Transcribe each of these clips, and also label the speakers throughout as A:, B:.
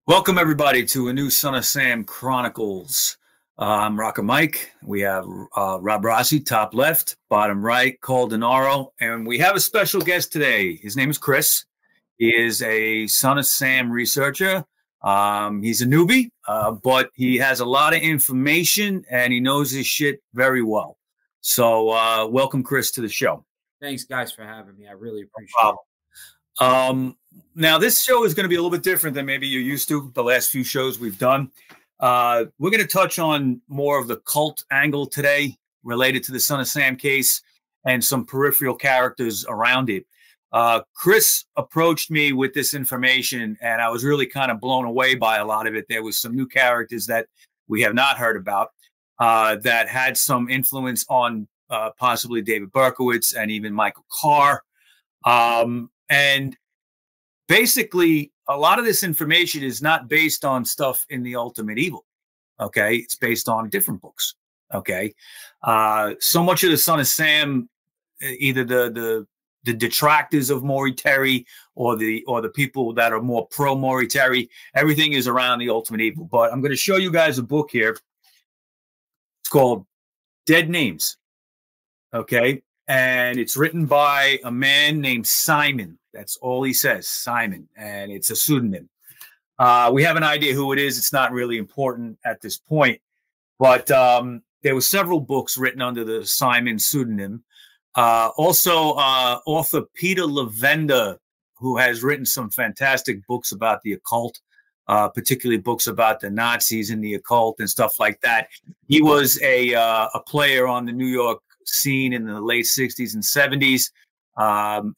A: Welcome, everybody, to a new Son of Sam Chronicles. I'm RockerMike. We have Rob Rossi, top left, bottom right, called Denaro. And we have a special guest today. His name is Chris. He is a Son of Sam researcher. He's a newbie, but he has a lot of information and he knows his shit very well. So welcome, Chris, to the show.
B: Thanks, guys, for having me. I really appreciate it.
A: Now, this show is going to be a little bit different than maybe you're used to the last few shows we've done. We're going to touch on more of the cult angle today related to the Son of Sam case and some peripheral characters around it. Chris approached me with this information, and I was really kind of blown away by a lot of it. There was some new characters that we have not heard about that had some influence on possibly David Berkowitz and even Michael Carr. And basically, a lot of this information is not based on stuff in the Ultimate Evil. Okay. It's based on different books. Okay. So much of the Son of Sam, either the detractors of Maury Terry or the people that are more pro Maury Terry, everything is around the Ultimate Evil. But I'm going to show you guys a book here. It's called Dead Names. Okay. And it's written by a man named Simon. That's all he says, Simon. And it's a pseudonym. We have an idea who it is. It's not really important at this point. But there were several books written under the Simon pseudonym. Also, author Peter Levenda, who has written some fantastic books about the occult, particularly books about the Nazis and the occult and stuff like that. He was a player on the New York scene in the late 60s and 70s.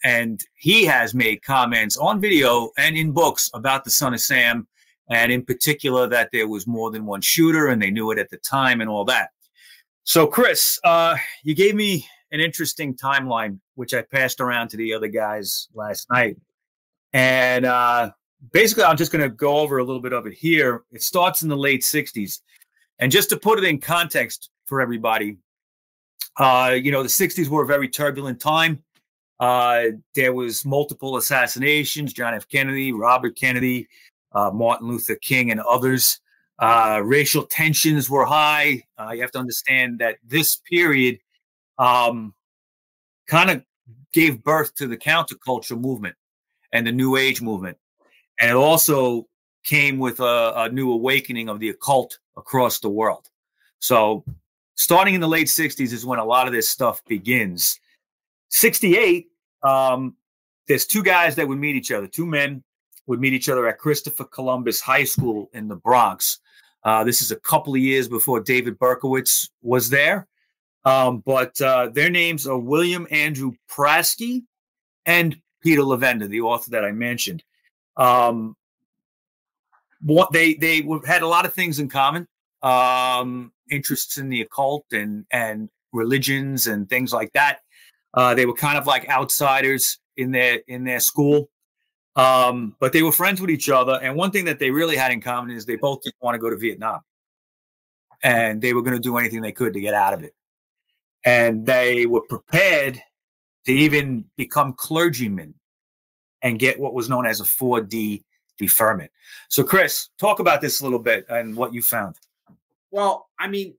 A: And he has made comments on video and in books about the Son of Sam, and in particular that there was more than one shooter and they knew it at the time and all that. So, Chris, you gave me an interesting timeline, which I passed around to the other guys last night. And basically, I'm just going to go over a little bit of it here. It starts in the late 60s. And just to put it in context for everybody, the 60s were a very turbulent time. There was multiple assassinations, John F. Kennedy, Robert Kennedy, Martin Luther King, and others. Racial tensions were high. You have to understand that this period kind of gave birth to the counterculture movement and the New Age movement. And it also came with a new awakening of the occult across the world. So starting in the late 60s is when a lot of this stuff begins. 68, there's two guys that would meet each other. Two men would meet each other at Christopher Columbus High School in the Bronx. This is a couple of years before David Berkowitz was there. But their names are William Andrew Prasky and Peter Levenda, the author that I mentioned. They had a lot of things in common. Interests in the occult and religions and things like that. They were kind of like outsiders in their school, but they were friends with each other. And one thing that they really had in common is they both didn't want to go to Vietnam, and they were going to do anything they could to get out of it. And they were prepared to even become clergymen and get what was known as a 4D deferment. So, Chris, talk about this a little bit and what you found.
B: Well, I mean,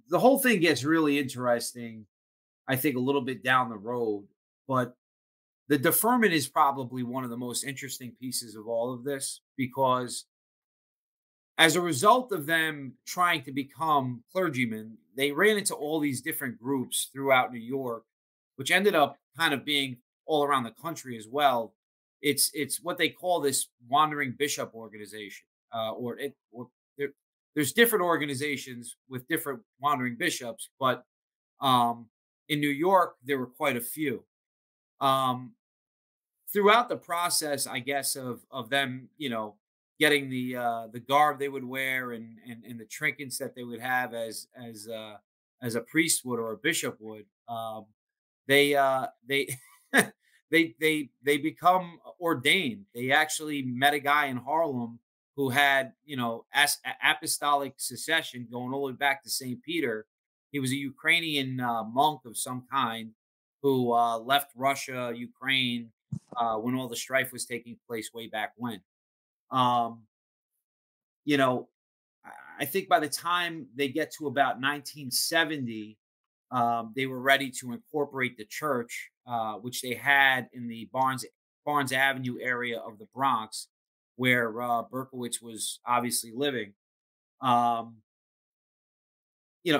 B: the whole thing gets really interesting, I think, a little bit down the road. But the deferment is probably one of the most interesting pieces of all of this, because as a result of them trying to become clergymen, they ran into all these different groups throughout New York, which ended up kind of being all around the country as well. It's what they call this wandering bishop organization, there's different organizations with different wandering bishops, but in New York there were quite a few. Throughout the process, I guess, of them, getting the garb they would wear and the trinkets that they would have as a priest would or a bishop would, they they become ordained. They actually met a guy in Harlem who had, apostolic succession going all the way back to St. Peter. He was a Ukrainian monk of some kind, who left Russia, Ukraine, when all the strife was taking place way back when. Um, you know, I think by the time they get to about 1970, they were ready to incorporate the church, which they had in the Barnes Avenue area of the Bronx, where Berkowitz was obviously living. Um,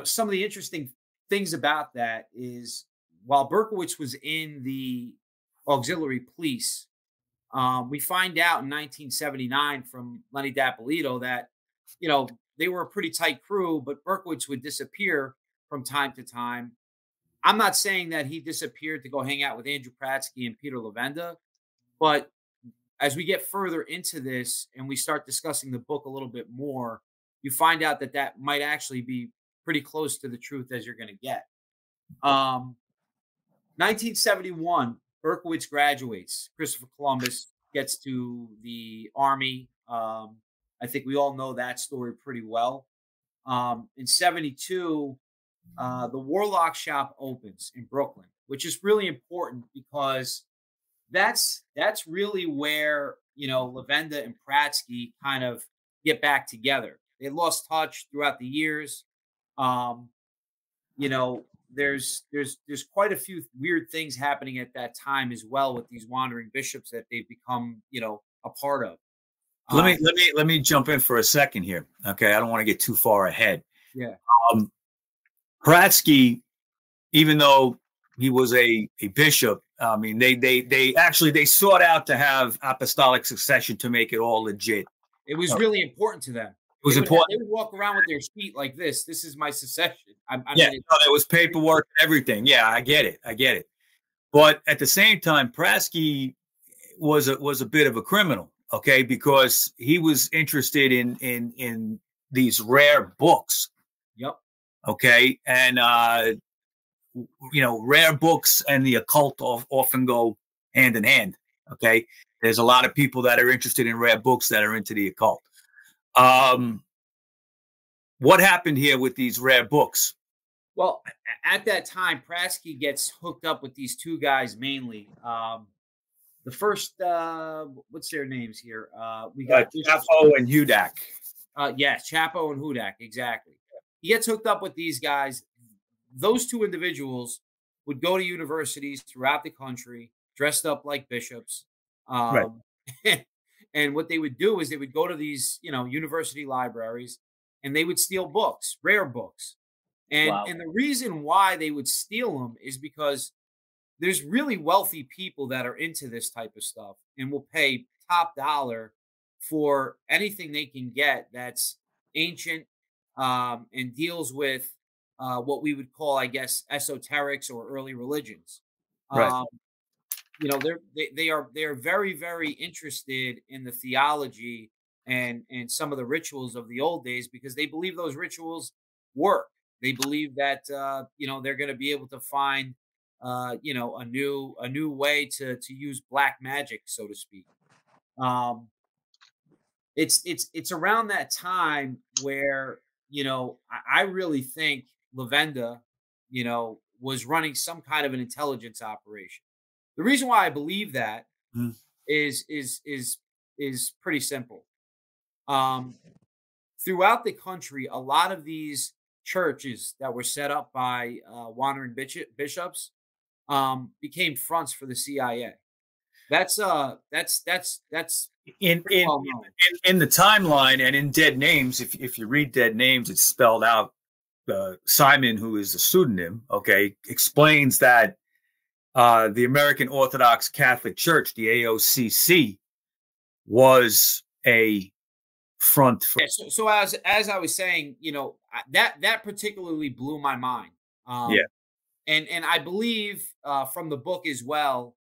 B: some of the interesting things about that is while Berkowitz was in the auxiliary police, we find out in 1979 from Lenny Dapolito that, they were a pretty tight crew, but Berkowitz would disappear from time to time. I'm not saying that he disappeared to go hang out with Andrew Pratsky and Peter Levenda, but as we get further into this and we start discussing the book a little bit more, you find out that that might actually be pretty close to the truth as you're going to get. 1971, Berkowitz graduates. Christopher Columbus gets to the Army. I think we all know that story pretty well. In 72, the Warlock shop opens in Brooklyn, which is really important because that's really where Levenda and Pratsky kind of get back together. They lost touch throughout the years. Um, there's quite a few weird things happening at that time as well with these wandering bishops that they've become a part of.
A: Let me jump in for a second here. Okay, I don't want to get too far ahead.
B: Yeah.
A: Pratsky, even though he was a bishop, I mean, they sought out to have apostolic succession to make it all legit.
B: It was really important to them.
A: It was important.
B: They would walk around with their feet like this. This is my succession.
A: There was paperwork and everything. Yeah, I get it. But at the same time, Pratsky was a bit of a criminal, okay, because he was interested in these rare books.
B: Yep.
A: Okay, and rare books and the occult often go hand in hand. Okay, there's a lot of people that are interested in rare books that are into the occult. What happened here with these rare books?
B: Well, at that time, Pratsky gets hooked up with these two guys mainly. The first, what's their names here? We got
A: Chapo and Hudak.
B: Yes, Chapo and Hudak, exactly. He gets hooked up with these guys. Those two individuals would go to universities throughout the country, dressed up like bishops.
A: Right.
B: And what they would do is they would go to these, university libraries, and they would steal books, rare books. And the reason why they would steal them is because there's really wealthy people that are into this type of stuff and will pay top dollar for anything they can get that's ancient and deals with what we would call, I guess, esoterics or early religions.
A: Right.
B: They are very, very interested in the theology and some of the rituals of the old days because they believe those rituals work. They believe that they're going to be able to find a new way to use black magic, so to speak. It's around that time where I really think Levenda was running some kind of an intelligence operation. The reason why I believe that is pretty simple. Throughout the country, a lot of these churches that were set up by wandering bishops became fronts for the CIA. That's
A: in the timeline and in Dead Names. If you read Dead Names, it's spelled out. Simon, who is a pseudonym, okay, explains that the American Orthodox Catholic Church, the AOCC, was a front for.
B: Yeah, so as I was saying, that particularly blew my mind. And I believe from the book as well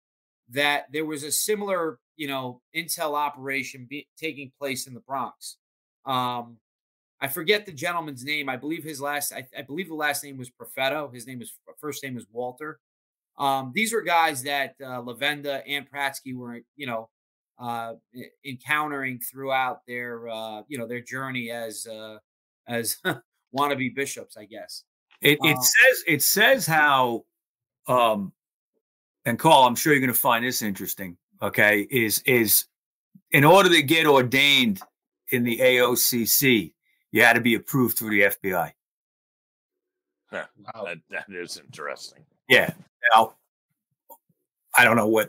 B: that there was a similar intel operation taking place in the Bronx. I forget the gentleman's name. I believe I believe the last name was Profetto. His first name was Walter. These were guys that Levenda and Pratsky were encountering throughout their journey as wannabe bishops, I guess.
A: It says how and Carl, I'm sure you're going to find this interesting. Okay, is in order to get ordained in the AOCC, you had to be approved through the FBI.
C: Huh. Wow. That is interesting.
A: Yeah. Now, I don't know what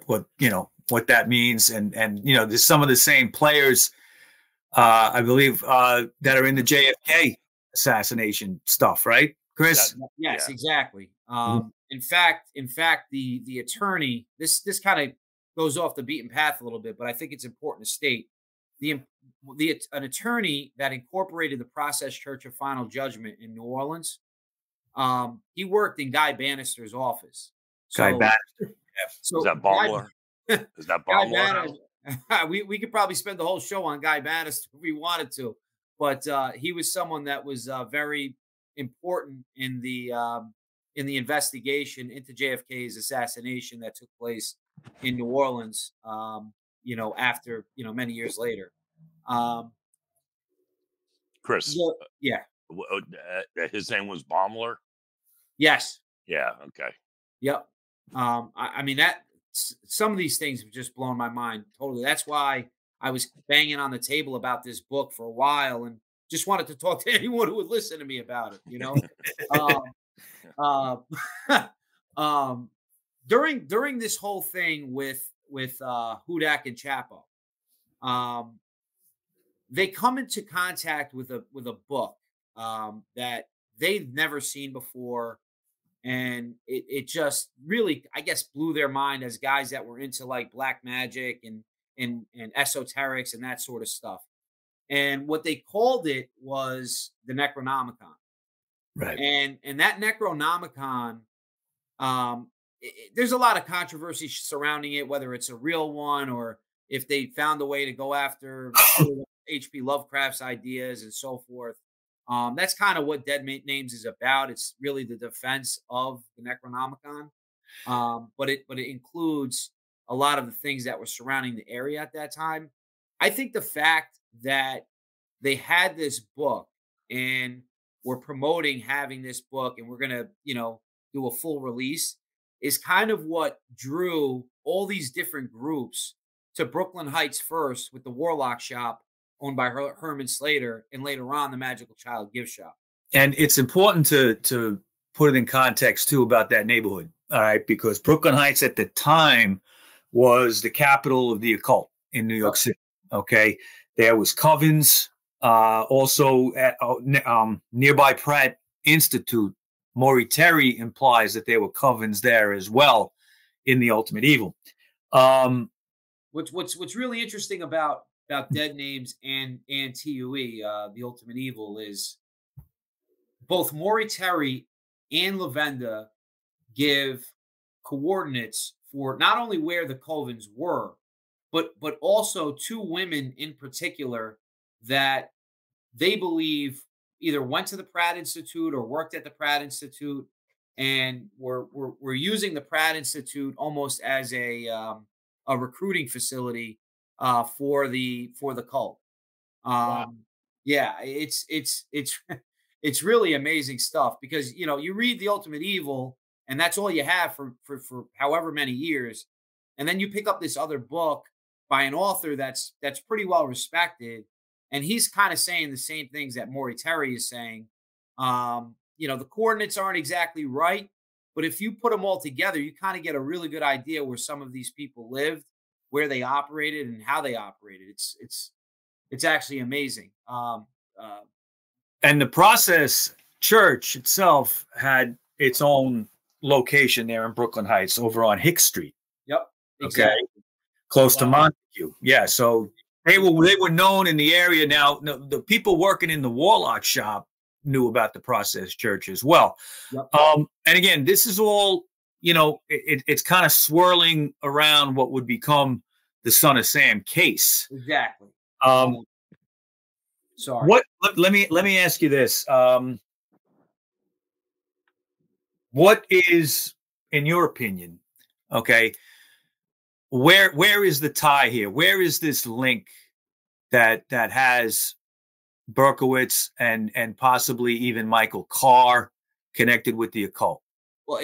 A: that means, and there's some of the same players, I believe, that are in the JFK assassination stuff, right, Chris?
B: Yes, exactly. In fact, the attorney, this kind of goes off the beaten path a little bit, but I think it's important to state an attorney that incorporated the Process Church of Final Judgment in New Orleans. He worked in Guy Bannister's office.
A: Guy Bannister.
C: Yeah. So is that Baumler? Is that Baumler?
B: We could probably spend the whole show on Guy Bannister if we wanted to, but he was someone that was very important in the investigation into JFK's assassination that took place in New Orleans. After many years later.
C: Chris.
B: Yeah.
C: His name was Baumler.
B: Yes.
C: Yeah. Okay.
B: Yep. I mean, some of these things have just blown my mind totally. That's why I was banging on the table about this book for a while and just wanted to talk to anyone who would listen to me about it. During this whole thing with Hudak and Chapo, they come into contact with a book that they've never seen before. And it just really, I guess, blew their mind as guys that were into like black magic and esoterics and that sort of stuff. And what they called it was the Necronomicon.
A: Right.
B: And that Necronomicon, there's a lot of controversy surrounding it, whether it's a real one or if they found a way to go after H.P. Lovecraft's ideas and so forth. That's kind of what Dead Names is about. It's really the defense of the Necronomicon, but it includes a lot of the things that were surrounding the area at that time. I think the fact that they had this book and were promoting having this book, and we're gonna do a full release, is kind of what drew all these different groups to Brooklyn Heights first with the Warlock Shop, owned by Herman Slater, and later on the Magical Child gift shop.
A: And it's important to put it in context too about that neighborhood, all right? Because Brooklyn Heights at the time was the capital of the occult in New York City. Okay, there was covens, also at nearby Pratt Institute. Maury Terry implies that there were covens there as well in the Ultimate Evil.
B: What's really interesting about Dead Names and TUE, the Ultimate Evil, is both Maury Terry and Lavenda give coordinates for not only where the covens were, but also two women in particular that they believe either went to the Pratt Institute or worked at the Pratt Institute and were using the Pratt Institute almost as a recruiting facility for the cult.
C: Wow.
B: Yeah, it's it's really amazing stuff because you read the Ultimate Evil and that's all you have for however many years, and then you pick up this other book by an author that's pretty well respected, and he's kind of saying the same things that Maury Terry is saying. The coordinates aren't exactly right, but if you put them all together, you kind of get a really good idea where some of these people lived, where they operated, and how they operated. It's actually amazing.
A: And the Process Church itself had its own location there in Brooklyn Heights, over on Hicks Street.
B: Yep. Exactly.
A: Okay. Close to Montague. Yeah. So they were known in the area. Now, the people working in the Warlock Shop knew about the Process Church as well.
B: Yep.
A: And again, this is all, it's kind of swirling around what would become the Son of Sam case.
B: Exactly. Sorry.
A: Let me ask you this. What is, in your opinion, okay, where is the tie here? Where is this link that has Berkowitz and possibly even Michael Carr connected with the occult?
B: Well,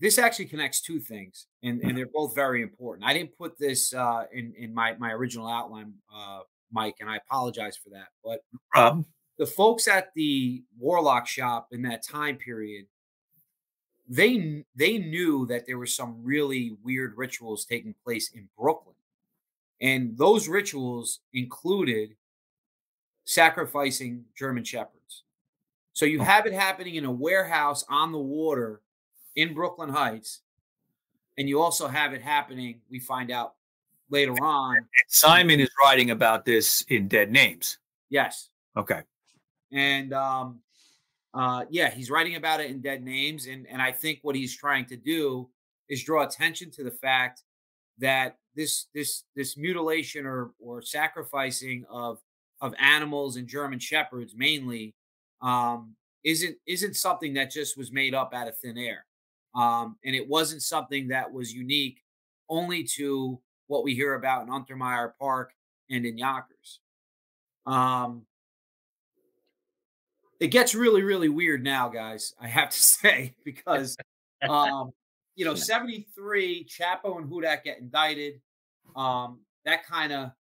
B: this actually connects two things, and they're both very important. I didn't put this in my original outline, Mike, and I apologize for that. But the folks at the Warlock shop in that time period, they knew that there were some really weird rituals taking place in Brooklyn, and those rituals included sacrificing German shepherds. So you have it happening in a warehouse on the water in Brooklyn Heights, and you also have it happening, we find out later on.
A: Simon is writing about this in Dead Names.
B: Yes.
A: Okay.
B: And yeah, he's writing about it in Dead Names, and I think what he's trying to do is draw attention to the fact that this mutilation or sacrificing of animals and German shepherds mainly isn't something that just was made up out of thin air. And it wasn't something that was unique only to what we hear about in Untermeyer Park and in Yonkers. It gets really, really weird now, guys, I have to say, because, 73, Chapo and Hudak get indicted. That kind of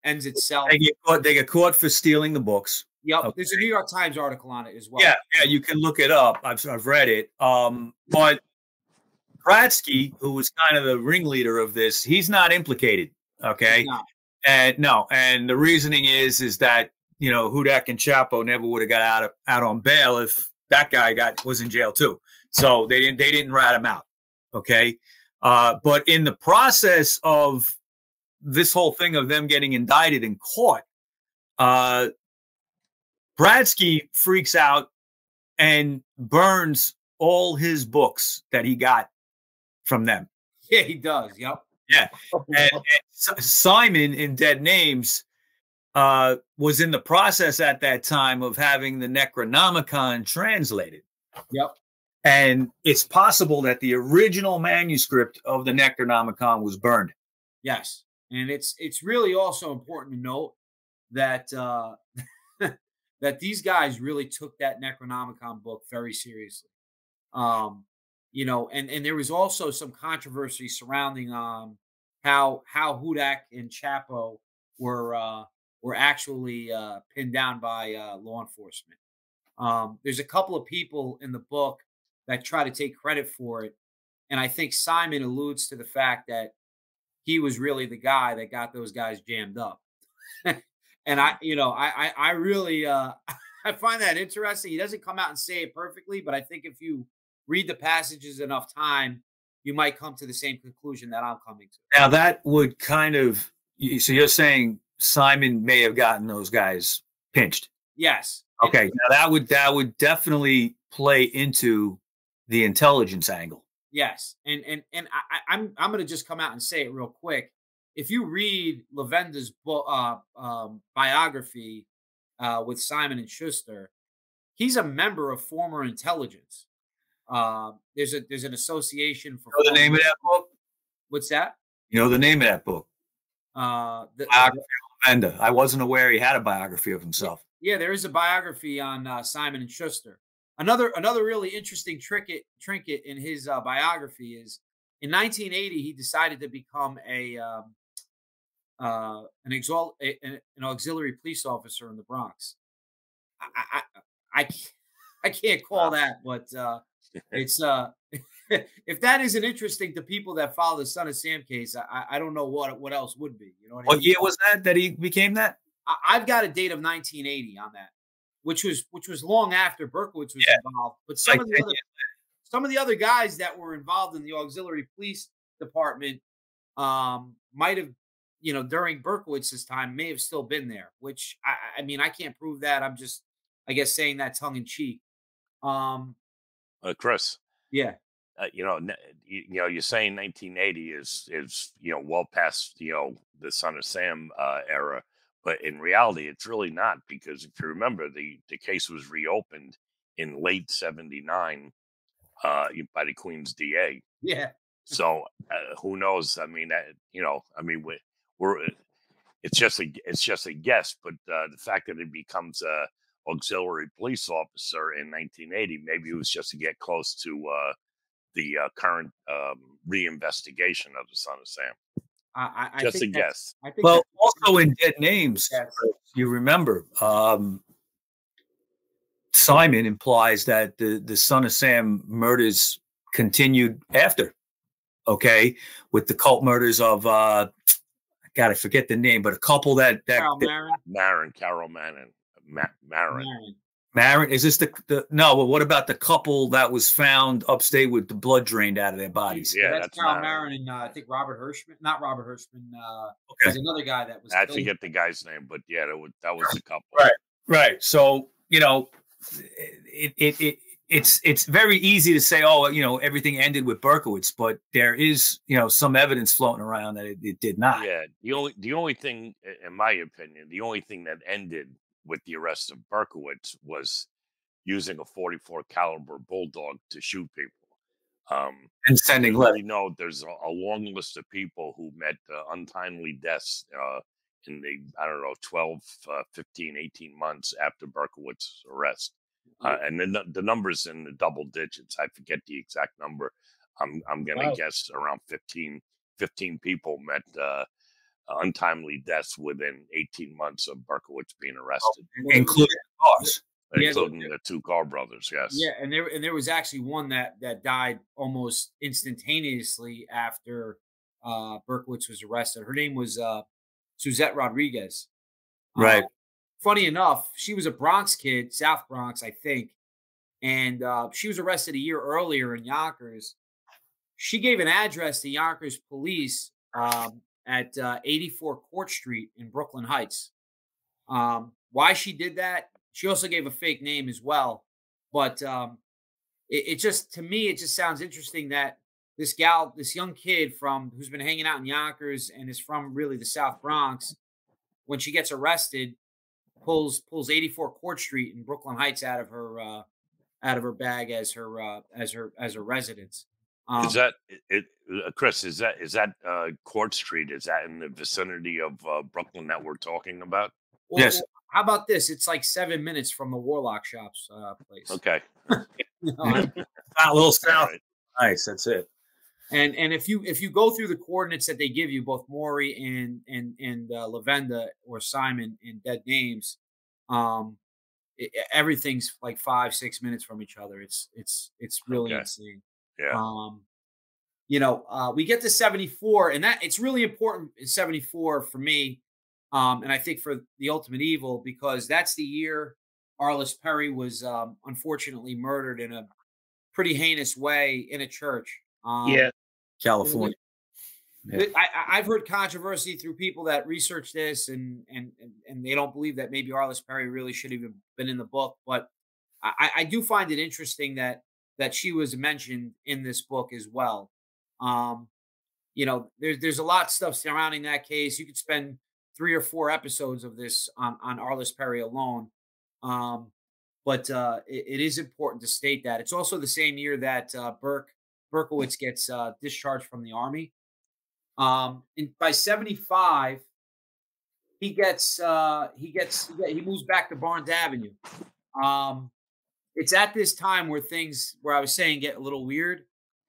B: ends itself.
A: They get caught for stealing the books.
B: Yep. Okay. There's a New York Times article on it as well.
A: Yeah, you can look it up. I've read it. But Kratsky, who was kind of the ringleader of this, he's not implicated. Okay. And the reasoning is that, Hudak and Chapo never would have got out on bail if that guy was in jail too. So they didn't rat him out. Okay. But in the process of this whole thing of them getting indicted and caught, Bradsky freaks out and burns all his books that he got from them.
B: Yeah, he does. Yep.
A: Yeah. And Simon in Dead Names was in the process at that time of having the Necronomicon translated.
B: Yep.
A: And it's possible that the original manuscript of the Necronomicon was burned.
B: Yes. And it's really also important to note that that these guys really took that Necronomicon book very seriously. And there was also some controversy surrounding how Hudak and Chapo were actually pinned down by law enforcement. There's a couple of people in the book that try to take credit for it, and I think Simon alludes to the fact that he was really the guy that got those guys jammed up. And I really I find that interesting. He doesn't come out and say it perfectly, but I think if you read the passages enough time, you might come to the same conclusion that I'm coming to.
A: Now that would kind of, so you're saying Simon may have gotten those guys pinched.
B: Yes.
A: Okay. Now that would definitely play into the intelligence angle.
B: Yes. And I'm going to just come out and say it real quick. If you read Levenda's book, biography with Simon and Schuster, he's a member of former intelligence. There's an association for.
A: You know the name of that book?
B: What's that?
A: You know the name of that book?
B: The
A: biography of Levenda. I wasn't aware he had a biography of himself.
B: Yeah, there is a biography on Simon and Schuster. Another really interesting trinket in his biography is in 1980 he decided to become an auxiliary police officer in the Bronx. I can't call that, but it's if that isn't interesting to people that follow the Son of Sam case, I don't know what else would be. You know what I mean?
A: What year was that he became that?
B: I've got a date of 1980 on that, which was long after Berkowitz was involved. But some of the other guys that were involved in the auxiliary police department might have, during Berkowitz's time, may have still been there. Which I mean, I can't prove that. I'm just, I guess, saying that tongue in cheek.
C: Chris.
B: Yeah.
C: You're saying 1980 is well past the Son of Sam era, but in reality, it's really not, because if you remember, the case was reopened in late '79 by the Queen's DA.
B: Yeah.
C: So who knows? I mean, we're it's just a guess, but the fact that it becomes auxiliary police officer in 1980. Maybe it was just to get close to the current reinvestigation of the Son of Sam.
B: I
C: Just a
B: think
C: guess.
B: I think
A: Well,
B: that's
A: also in Dead Names,
B: Yes.
A: you remember, Simon implies that the Son of Sam murders continued after, okay, with the cult murders of, God, I forget the name, but a couple that
B: Carol Marin.
C: Carol Marin.
A: Marin, is this the no? Well, what about the couple that was found upstate with the blood drained out of their bodies?
C: Yeah,
B: that's Carol Marin and I think Robert Hirschman. Not Robert Hirschman.
A: Okay.
B: There's another guy that was.
C: I
B: killed.
C: forget the guy's name, but yeah, that was the couple.
A: Right. So it's very easy to say, oh, everything ended with Berkowitz, but there is some evidence floating around that it did not.
C: Yeah, the only thing, in my opinion, the only thing that ended with the arrest of Berkowitz was using a 44 caliber bulldog to shoot people.
A: And sending letters.
C: We know there's a long list of people who met untimely deaths in the, 12, 15, 18 months after Berkowitz's arrest. And then the numbers in the double digits. I forget the exact number. I'm going to guess around 15 people met untimely deaths within 18 months of Berkowitz being arrested,
A: including cars.
C: including the two Carr brothers. Yes.
B: Yeah, and there was actually one that died almost instantaneously after Berkowitz was arrested. Her name was Suzette Rodriguez.
A: Right.
B: Funny enough, she was a Bronx kid, South Bronx, I think, and she was arrested a year earlier in Yonkers. She gave an address to Yonkers police at 84 Court Street in Brooklyn Heights. Why she did that? She also gave a fake name as well. But it just, to me, it just sounds interesting that this young kid who's been hanging out in Yonkers and is from really the South Bronx, when she gets arrested, pulls 84 Court Street in Brooklyn Heights out of her bag as her residence.
C: Is that it, Chris? Is that Court Street? Is that in the vicinity of Brooklyn that we're talking about?
B: Well,
A: yes.
B: How about this? It's like 7 minutes from the Warlock Shop's place.
C: Okay.
A: A little south. Right. Nice. That's it.
B: And if you go through the coordinates that they give you, both Maury and Lavenda or Simon in Dead Names, everything's like 5-6 minutes from each other. It's really insane.
C: Yeah.
B: We get to 74, and that it's really important in 74 for me, and I think for the Ultimate Evil, because that's the year Arliss Perry was unfortunately murdered in a pretty heinous way in a church.
A: California.
B: Yeah. I've heard controversy through people that research this, and they don't believe that maybe Arliss Perry really should have even been in the book. But I do find it interesting that she was mentioned in this book as well. There's a lot of stuff surrounding that case. You could spend 3 or 4 episodes of this on Arliss Perry alone. But it is important to state that it's also the same year that Berkowitz gets discharged from the Army. By 75, he moves back to Barnes Avenue. It's at this time where I was saying, get a little weird.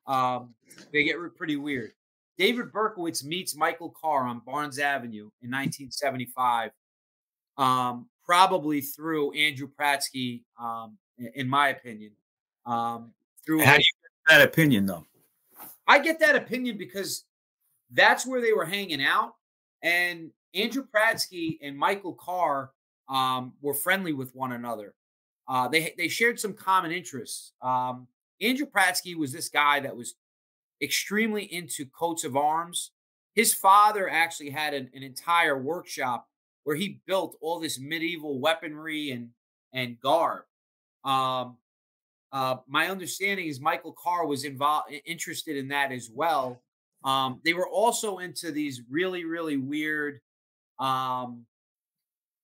B: They get pretty weird. David Berkowitz meets Michael Carr on Barnes Avenue in 1975, probably through Andrew Pratsky, in my opinion.
A: How do you get that opinion, though?
B: I get that opinion because that's where they were hanging out, and Andrew Pratsky and Michael Carr were friendly with one another. They shared some common interests. Andrew Pratsky was this guy that was extremely into coats of arms. His father actually had an entire workshop where he built all this medieval weaponry and garb. My understanding is Michael Carr was interested in that as well. They were also into these really, really weird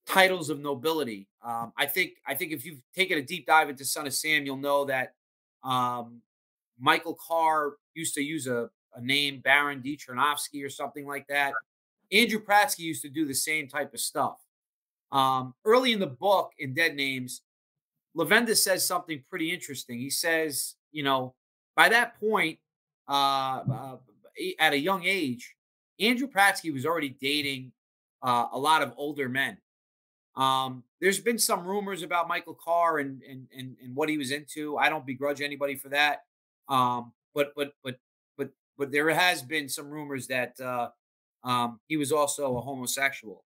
B: titles of nobility. I think if you've taken a deep dive into Son of Sam, you'll know that Michael Carr used to use a name, Baron D. Chernovsky or something like that. Andrew Pratsky used to do the same type of stuff. Early in the book, in Dead Names, Lavenda says something pretty interesting. He says, you know, by that point, at a young age, Andrew Pratsky was already dating a lot of older men. There's been some rumors about Michael Carr and what he was into. I don't begrudge anybody for that. But there has been some rumors that he was also a homosexual.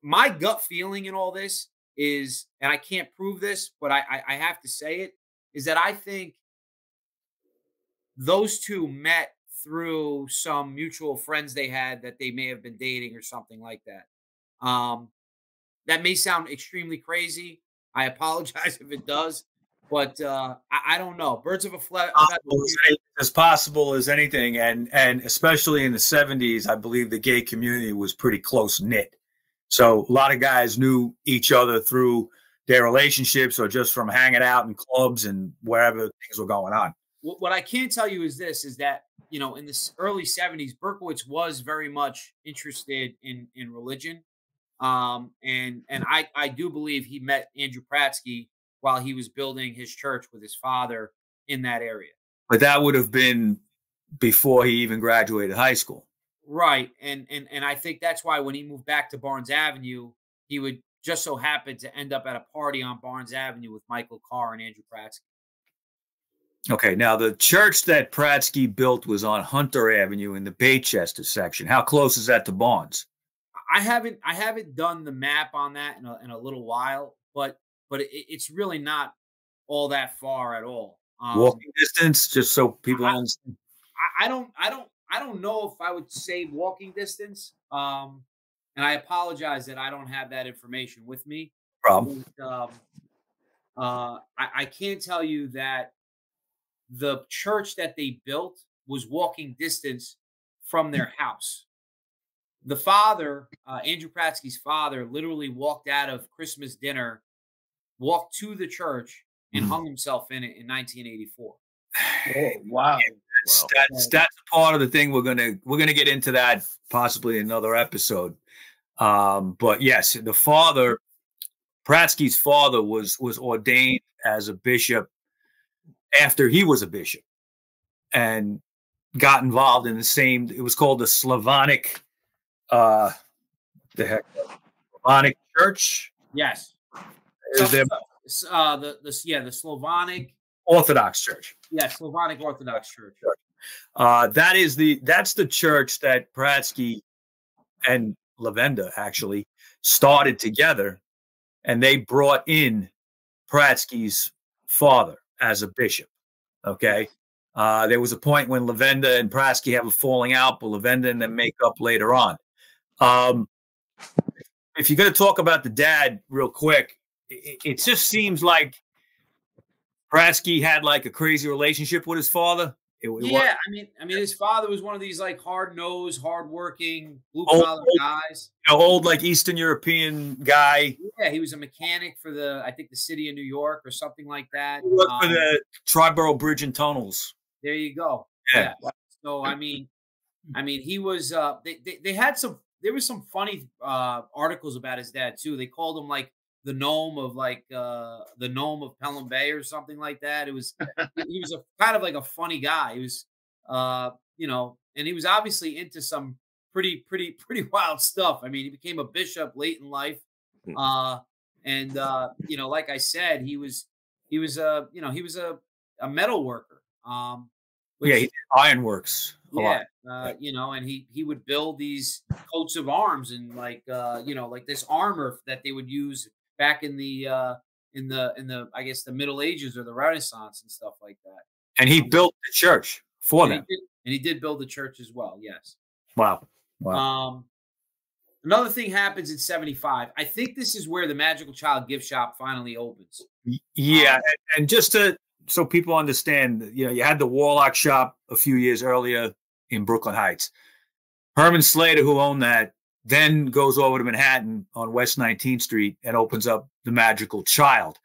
B: My gut feeling in all this is, and I can't prove this, but I have to say it, is that I think those two met through some mutual friends they had that they may have been dating or something like that. That may sound extremely crazy. I apologize if it does, but I don't know. Birds of a feather.
A: As possible as anything, and especially in the 70s, I believe the gay community was pretty close knit. So a lot of guys knew each other through their relationships or just from hanging out in clubs and wherever things were going on.
B: What I can tell you is this, is that, you know, in the early 70s, Berkowitz was very much interested in religion. And I do believe he met Andrew Pratsky while he was building his church with his father in that area.
A: But that would have been before he even graduated high school.
B: Right. And I think that's why when he moved back to Barnes Avenue, he would just so happen to end up at a party on Barnes Avenue with Michael Carr and Andrew Pratsky.
A: Okay, now the church that Pratsky built was on Hunter Avenue in the Baychester section. How close is that to Barnes?
B: I haven't done the map on that in a little while, but it's really not all that far at all.
A: Walking distance, just so people understand.
B: I don't know if I would say walking distance. And I apologize that I don't have that information with me.
A: Problem.
B: But, I can tell you that the church that they built was walking distance from their house. The father, Andrew Pratsky's father, literally walked out of Christmas dinner, walked to the church, and hung himself in it in 1984.
A: Oh, wow. That's a part of the thing. We're gonna get into that possibly in another episode. But yes, the father, Pratsky's father, was ordained as a bishop after he was a bishop, and got involved in the same. It was called the Slavonic. Slavonic Church.
B: Yes.
A: The
B: Slavonic
A: Orthodox Church.
B: Yeah, Slavonic Orthodox Church.
A: That's the church that Pratsky and Lavenda actually started together, and they brought in Pratsky's father as a bishop. Okay. There was a point when Lavenda and Pratsky have a falling out, but Lavenda and them make up later on. If you're going to talk about the dad real quick, it just seems like Pratsky had like a crazy relationship with his father.
B: I mean, his father was one of these like hard-nosed, hard-working, blue-collar guys.
A: Old like Eastern European guy.
B: Yeah, he was a mechanic for I think the city of New York or something like that.
A: He worked for the Triborough Bridge and Tunnels.
B: There you go. Yeah. So I mean, he was. They had some. There was some funny articles about his dad too. They called him like the gnome of Pelham Bay or something like that. He was a kind of like a funny guy. He was, and he was obviously into some pretty wild stuff. I mean, he became a bishop late in life. Like I said, he was a metal worker.
A: He did ironworks.
B: And he would build these coats of arms and like this armor that they would use back in the I guess the Middle Ages or the Renaissance and stuff like that.
A: And he built the church for them.
B: And he did build the church as well. Yes.
A: Wow.
B: Another thing happens in 75. I think this is where the Magical Child gift shop finally opens.
A: Yeah, and just so people understand, you had the Warlock shop a few years earlier in Brooklyn Heights. Herman Slater, who owned that, then goes over to Manhattan on West 19th Street and opens up the Magical Child.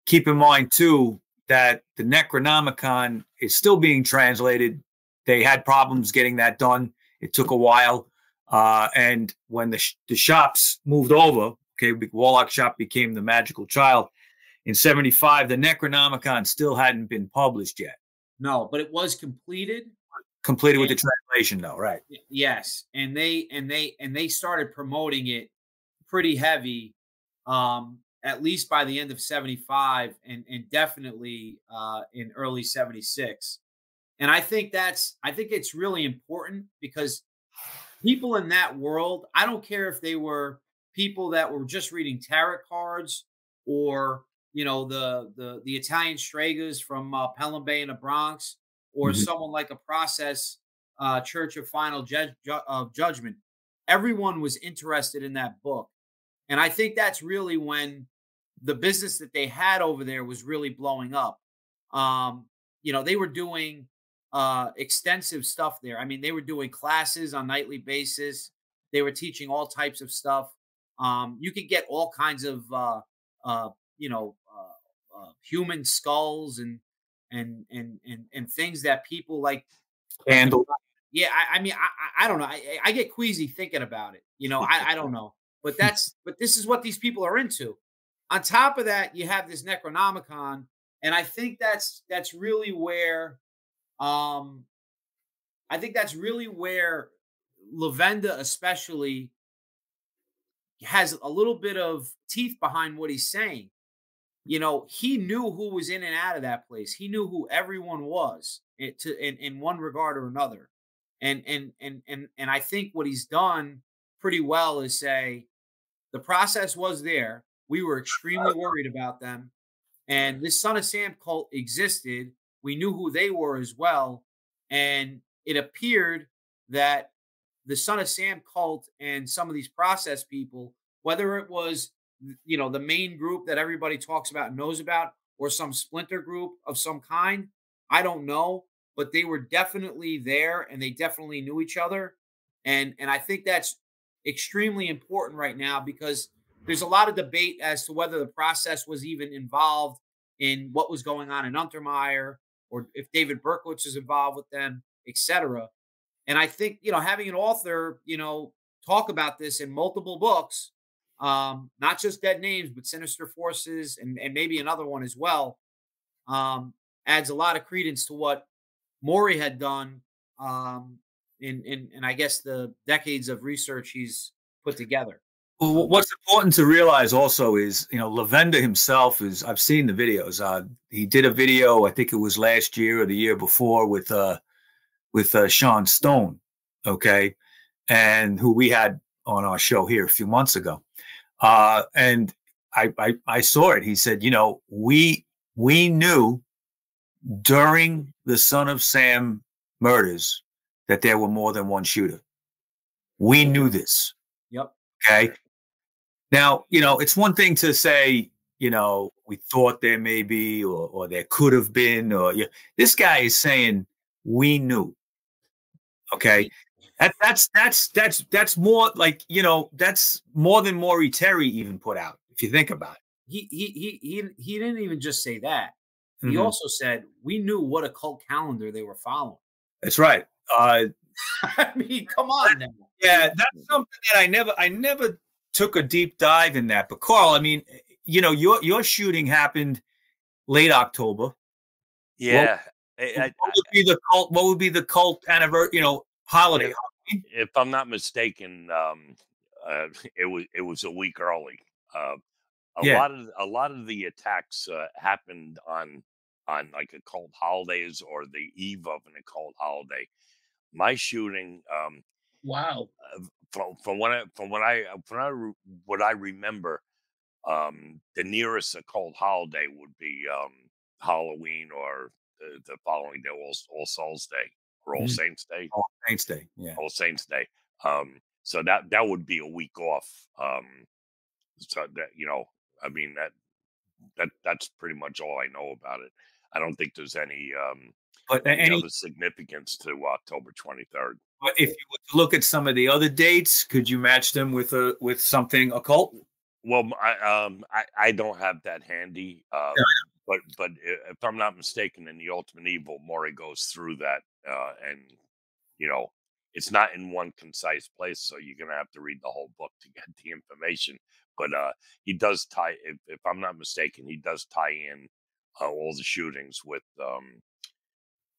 A: Keep in mind, too, that the Necronomicon is still being translated. They had problems getting that done. It took a while. And when the shops moved over, okay, Warlock shop became the Magical Child. In 75, the Necronomicon still hadn't been published yet.
B: No, but it was completed.
A: Completed with the translation, though, right?
B: Yes, and they started promoting it pretty heavy, at least by the end of 75, and definitely in early 76. And I think it's really important because people in that world, I don't care if they were people that were just reading tarot cards, or the Italian Stragers from Pelham Bay in the Bronx, or someone like a Process Church of Final Judgment. Everyone was interested in that book, and I think that's really when the business that they had over there was really blowing up. They were doing extensive stuff there. I mean, they were doing classes on nightly basis. They were teaching all types of stuff. You could get all kinds of human skulls and things that people like
A: Handle.
B: Yeah, I mean, I don't know. I get queasy thinking about it. I don't know, but this is what these people are into. On top of that, you have this Necronomicon, and I think that's really where Lavenda especially has a little bit of teeth behind what he's saying. He knew who was in and out of that place. He knew who everyone was in one regard or another. And I think what he's done pretty well is say the process was there. We were extremely worried about them. And this Son of Sam cult existed. We knew who they were as well. And it appeared that the Son of Sam cult and some of these process people, whether it was, the main group that everybody talks about and knows about, or some splinter group of some kind, I don't know, but they were definitely there and they definitely knew each other. And I think that's extremely important right now, because there's a lot of debate as to whether the process was even involved in what was going on in Untermeyer, or if David Berkowitz is involved with them, etc. And I think, having an author, talk about this in multiple books, not just Dead Names, but Sinister Forces and maybe another one as well, adds a lot of credence to what Maury had done in I guess the decades of research he's put together.
A: Well, what's important to realize also is, Lavenda himself I've seen the videos. He did a video, I think it was last year or the year before, with Sean Stone, okay, and who we had on our show here a few months ago. And I saw it. He said, we knew during the Son of Sam murders that there were more than one shooter. We knew this.
B: Yep.
A: Okay. Now, it's one thing to say, we thought there may be, or there could have been, or this guy is saying we knew. Okay. That's more like, that's more than Maury Terry even put out, if you think about it.
B: He didn't even just say that. He also said we knew what occult calendar they were following.
A: That's right.
B: I mean, come on now.
A: Yeah, that's something that I never took a deep dive in that. But Carl, I mean, your shooting happened late October.
C: Yeah.
A: What would be the cult anniversary, holiday?
C: If I'm not mistaken, it was a week early. A lot of the attacks happened on like occult holidays or the eve of an occult holiday. My shooting,
B: wow,
C: from what I remember, the nearest occult holiday would be Halloween, or the following day, All Souls Day, or All Saints Day.
A: All Saints Day, yeah.
C: All Saints Day. So that would be a week off. So that, I mean, that's pretty much all I know about it. I don't think there's any other significance to October 23rd.
A: But if you were to look at some of the other dates, could you match them with something occult?
C: Well, I don't have that handy. But if I'm not mistaken, in the Ultimate Evil, Maury goes through that, and it's not in one concise place, so you're gonna have to read the whole book to get the information. But he does tie, if I'm not mistaken, he does tie in all the shootings with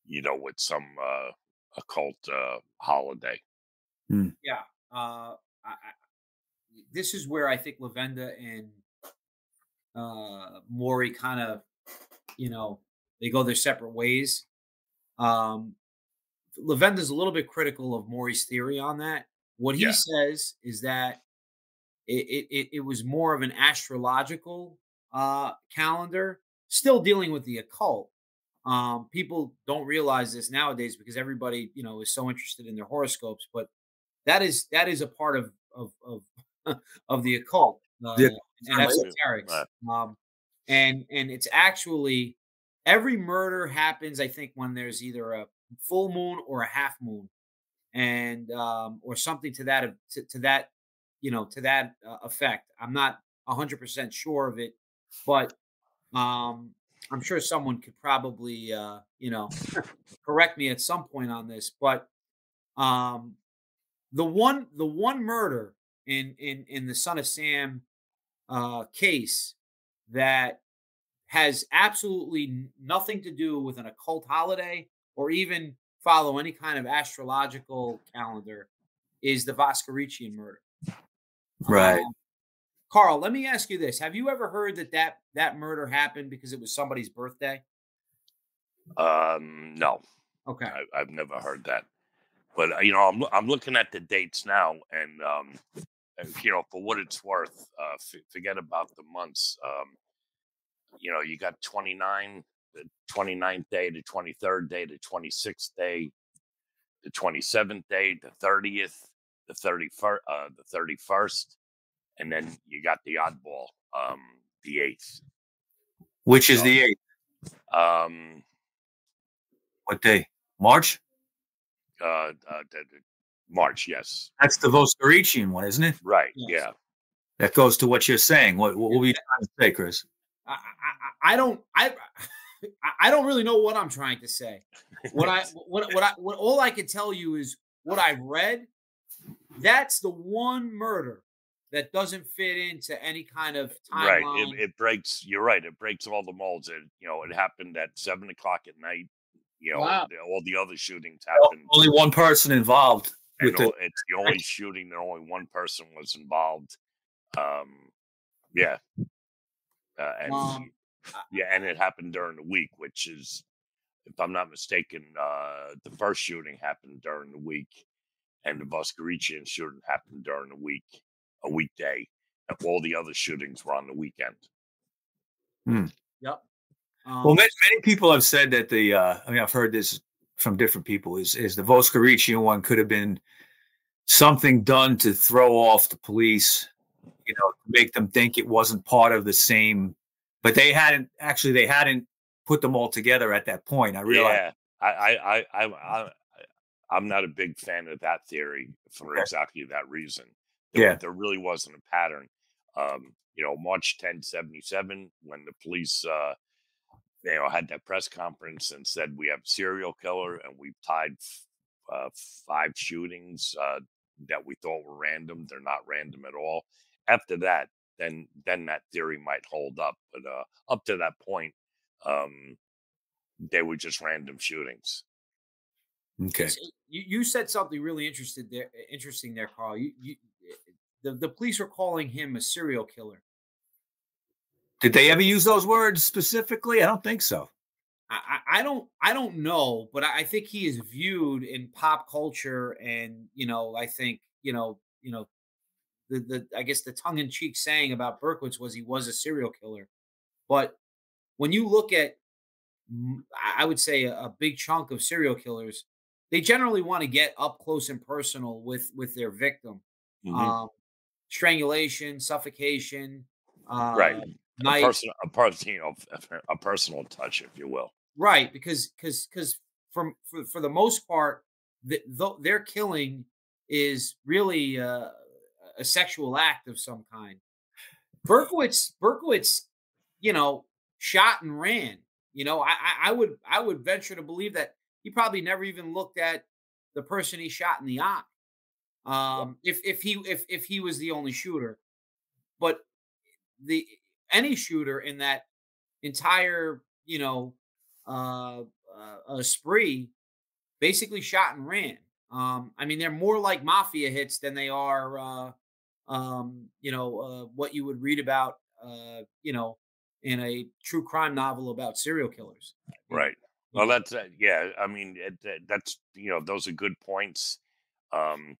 C: with some occult holiday.
B: Yeah. This is where I think Lavenda and Maury kind of, they go their separate ways. Lavenda's a little bit critical of Maury's theory on that. What he
C: Yeah.
B: says is that it was more of an astrological calendar, still dealing with the occult. People don't realize this nowadays because everybody, is so interested in their horoscopes, but that is a part of of the occult
A: Yeah.
B: and esoterics. And it's actually every murder happens, I think, when there's either a full moon or a half moon, and or something to that effect. I'm not 100% sure of it, but I'm sure someone could probably correct me at some point on this. But the one murder in the Son of Sam case that has absolutely nothing to do with an occult holiday or even follow any kind of astrological calendar is the Vascarician murder.
A: Right.
B: Carl, let me ask you this: have you ever heard that murder happened because it was somebody's birthday?
C: No,
B: Okay.
C: I've never heard that. But I'm looking at the dates now, and for what it's worth, forget about the months. You got 29, the 29th day, the 23rd day, the 26th day, the 27th day, the 30th, the 31st, and then you got the oddball, the 8th.
A: Which is the 8th? What day? March?
C: March, yes.
A: That's the Vostorician one, isn't it?
C: Right,
B: Yes.
C: yeah.
A: That goes to what you're saying. What were you trying to say, Chris?
B: I don't really know what I'm trying to say. What all I can tell you is what I've read. That's the one murder that doesn't fit into any kind of timeline.
C: Right. It breaks. You're right. It breaks all the molds. It happened at 7 o'clock at night.
B: Wow.
C: All the other shootings happened.
A: Only one person involved.
C: It's the only shooting that only one person was involved. Yeah. And it happened during the week, which is, if I'm not mistaken, the first shooting happened during the week, and the Vascarician shooting happened during the week, a weekday. And all the other shootings were on the weekend.
B: Yep.
A: Well, many people have said that I've heard this from different people, is the Vascarician one could have been something done to throw off the police, to make them think it wasn't part of the same, but they hadn't put them all together at that point. I realize.
C: Yeah, I'm not a big fan of that theory for exactly that reason. There really wasn't a pattern. March 10th, 1977, when the police, had that press conference and said, we have a serial killer and we've tied 5 shootings that we thought were random. They're not random at all. After that, then that theory might hold up. But up to that point, they were just random shootings.
A: Okay.
B: So you said something really interesting there, Carl. The police were calling him a serial killer.
A: Did they ever use those words specifically? I don't think so.
B: I don't know, but I think he is viewed in pop culture, and I think I guess the tongue in cheek saying about Berkowitz was he was a serial killer, but when you look at, I would say a big chunk of serial killers, they generally want to get up close and personal with their victim.
C: Mm-hmm.
B: Strangulation, suffocation,
C: right.
B: Knife.
C: A personal touch, if you will.
B: Right, because for the most part, their killing is really a sexual act of some kind. Berkowitz, shot and ran. I would venture to believe that he probably never even looked at the person he shot in the eye. If he was the only shooter, but the any shooter in that entire spree basically shot and ran. I mean, they're more like mafia hits than they are what you would read about in a true crime novel about serial killers.
C: Right. Well, that's yeah. I mean, that's those are good points. Um,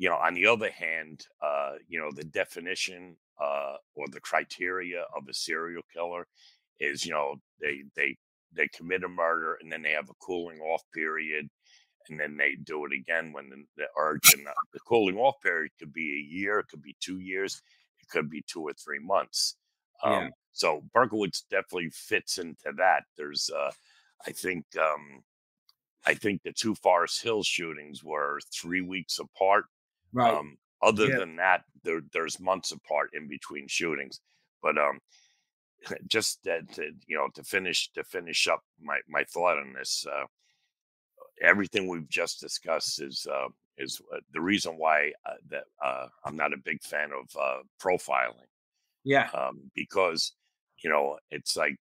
C: on the other hand, the definition or the criteria of a serial killer is, they commit a murder and then they have a cooling off period, and then they do it again when the urge. And the cooling off period could be a year, it could be 2 years, it could be 2 or 3 months.
B: Yeah.
C: So Berkowitz definitely fits into that. There's, I think the two Forest Hill shootings were 3 weeks apart.
B: Right.
C: Other than that, there's months apart in between shootings. But just to finish up my thought on this, everything we've just discussed is the reason why that I'm not a big fan of profiling.
B: Yeah.
C: Because it's like,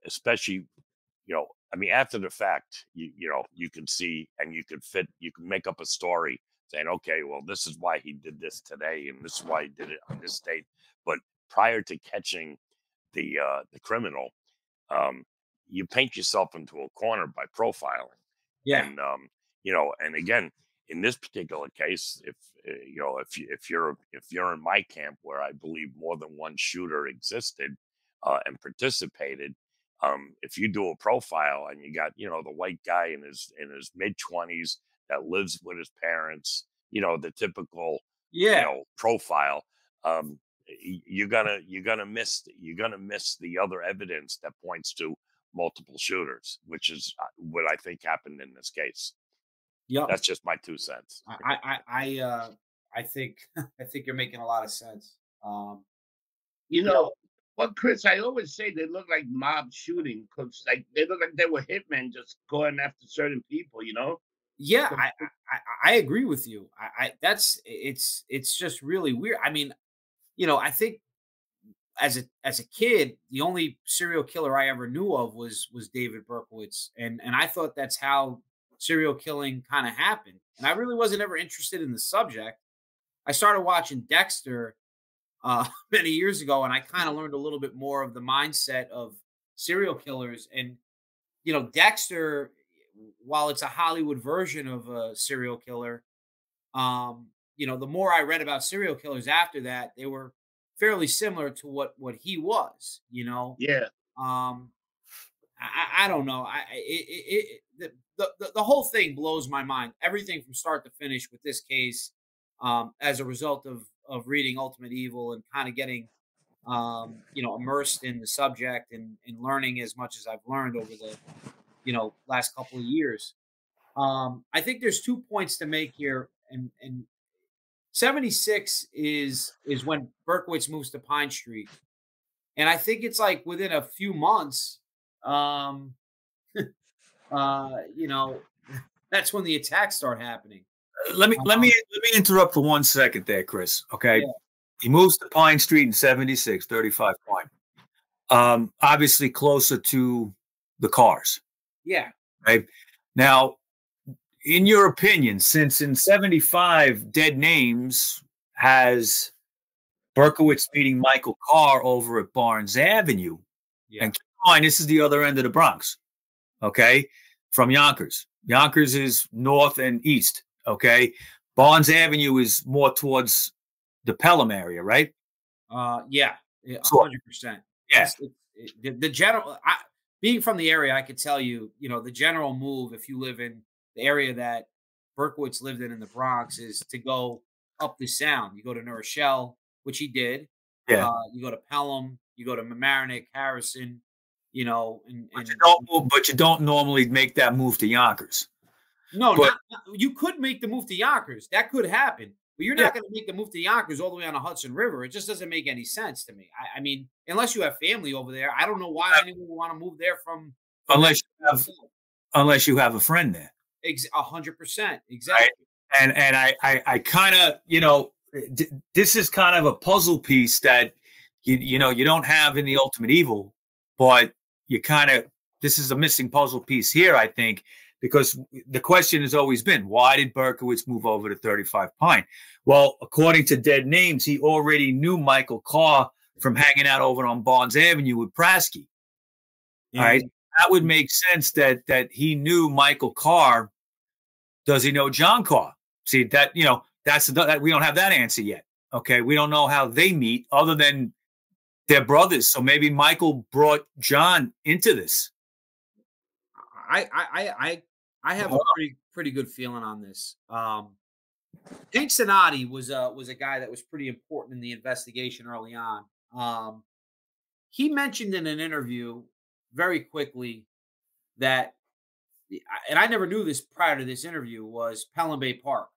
C: especially I mean, after the fact, you can see and you can make up a story saying, okay, well, this is why he did this today and this is why he did it on this date. But prior to catching the criminal, you paint yourself into a corner by profiling.
B: Yeah.
C: And and again, in this particular case, if you're in my camp, where I believe more than one shooter existed and participated, if you do a profile and you got the white guy in his mid-20s that lives with his parents, the typical profile, you're gonna miss the other evidence that points to multiple shooters, which is what I think happened in this case.
B: Yeah,
C: that's just my 2 cents.
B: I think you're making a lot of sense.
D: Well, Chris, I always say they look like mob shooting because, like, they look like they were hitmen just going after certain people.
B: Yeah, I agree with you. It's just really weird. I mean, I think as a kid, the only serial killer I ever knew of was David Berkowitz, and I thought that's how serial killing kind of happened. And I really wasn't ever interested in the subject. I started watching Dexter many years ago, and I kind of learned a little bit more of the mindset of serial killers. And Dexter, while it's a Hollywood version of a serial killer, the more I read about serial killers after that, they were fairly similar to what he was.
D: Yeah.
B: I don't know. The whole thing blows my mind. Everything from start to finish with this case, as a result of reading Ultimate Evil and kind of getting, immersed in the subject and learning as much as I've learned over the, last couple of years. I think there's 2 points to make here, and 76 is when Berkowitz moves to Pine Street, and I think it's like within a few months, that's when the attacks start happening.
A: Let me interrupt for 1 second there, Chris. Okay.
B: Yeah.
A: He moves to Pine Street in 76, 35 Pine. Obviously closer to the cars.
B: Yeah.
A: Right. Now, in your opinion, since in 75, Dead Names has Berkowitz meeting Michael Carr over at Barnes Avenue.
B: Yeah.
A: And keep in mind, this is the other end of the Bronx. Okay. From Yonkers. Yonkers is north and east. Okay. Barnes Avenue is more towards the Pelham area, right?
B: Yeah. 100%.
A: Yeah.
B: The general, being from the area, I could tell you, the general move, if you live in the area that Berkowitz lived in the Bronx, is to go up the Sound. You go to New Rochelle, which he did.
A: Yeah.
B: You go to Pelham, you go to Mamaroneck, Harrison,
A: but you don't normally make that move to Yonkers.
B: No, you could make the move to Yonkers. That could happen. But you're not going to make the move to Yonkers all the way on the Hudson River. It just doesn't make any sense to me. I mean, unless you have family over there, I don't know why anyone would want to move there from
A: unless you have a friend there.
B: 100%. Exactly.
A: Right? And I kind of, this is kind of a puzzle piece that, you don't have in the Ultimate Evil, but this is a missing puzzle piece here, I think, because the question has always been, why did Berkowitz move over to 35 Pine? Well, according to Dead Names, he already knew Michael Carr from hanging out over on Barnes Avenue with Prasky. All right. That would make sense that he knew Michael Carr. Does he know John Carr? See, that, that we don't have that answer yet. Okay. We don't know how they meet other than they're brothers. So maybe Michael brought John into this.
B: I have a pretty good feeling on this. Hank Sinati was a guy that was pretty important in the investigation early on. He mentioned in an interview very quickly that, and I never knew this prior to this interview, was Pelham Bay Park.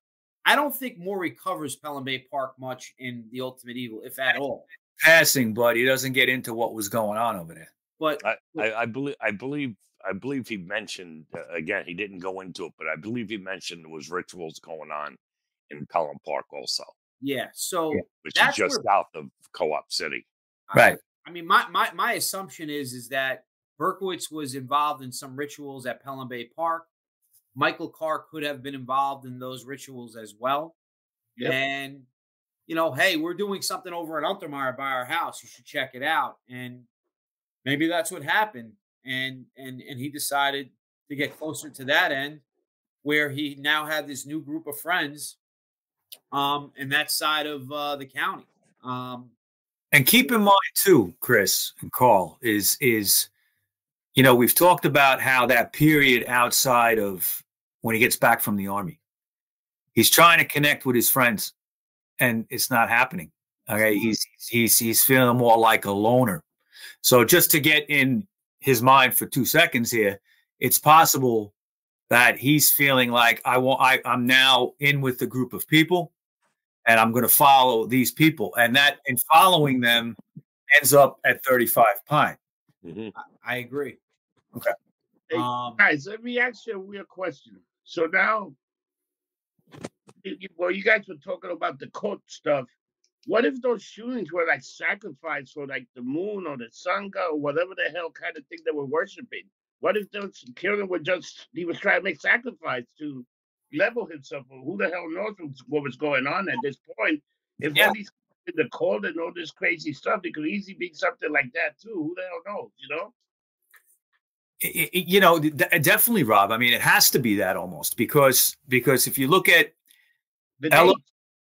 B: I don't think Maury covers Pelham Bay Park much in The Ultimate Evil, if at all.
A: Passing, but he doesn't get into what was going on over there.
C: But I believe he mentioned, again, he didn't go into it, but I believe he mentioned there was rituals going on in Pelham Park also.
B: Yeah, so
C: which is just south of Co-op City.
A: Right.
B: I mean, my assumption is that Berkowitz was involved in some rituals at Pelham Bay Park. Michael Carr could have been involved in those rituals as well. Yep. And, hey, we're doing something over at Untermeyer by our house. You should check it out. And maybe that's what happened. And he decided to get closer to that end, where he now had this new group of friends in that side of the county.
A: And keep in mind too, Chris and Carl, is we've talked about how that period outside of when he gets back from the Army, he's trying to connect with his friends, and it's not happening. Okay, he's feeling more like a loner. So just to get in his mind for 2 seconds here, it's possible that he's feeling like I'm now in with the group of people, and I'm going to follow these people, and that in following them ends up at 35 Pine.
B: Mm-hmm. I agree.
A: Okay.
D: Hey, guys, let me ask you a weird question. So now, you guys were talking about the cult stuff. What if those shootings were like sacrifice for like the moon or the sun god or whatever the hell kind of thing they were worshiping? What if those killing were he was trying to make sacrifice to level himself? Or who the hell knows what was going on at this point? If all these the cult and all this crazy stuff, it could easily be something like that too. Who the hell knows?
A: Definitely, Rob. I mean, it has to be that almost because if you look at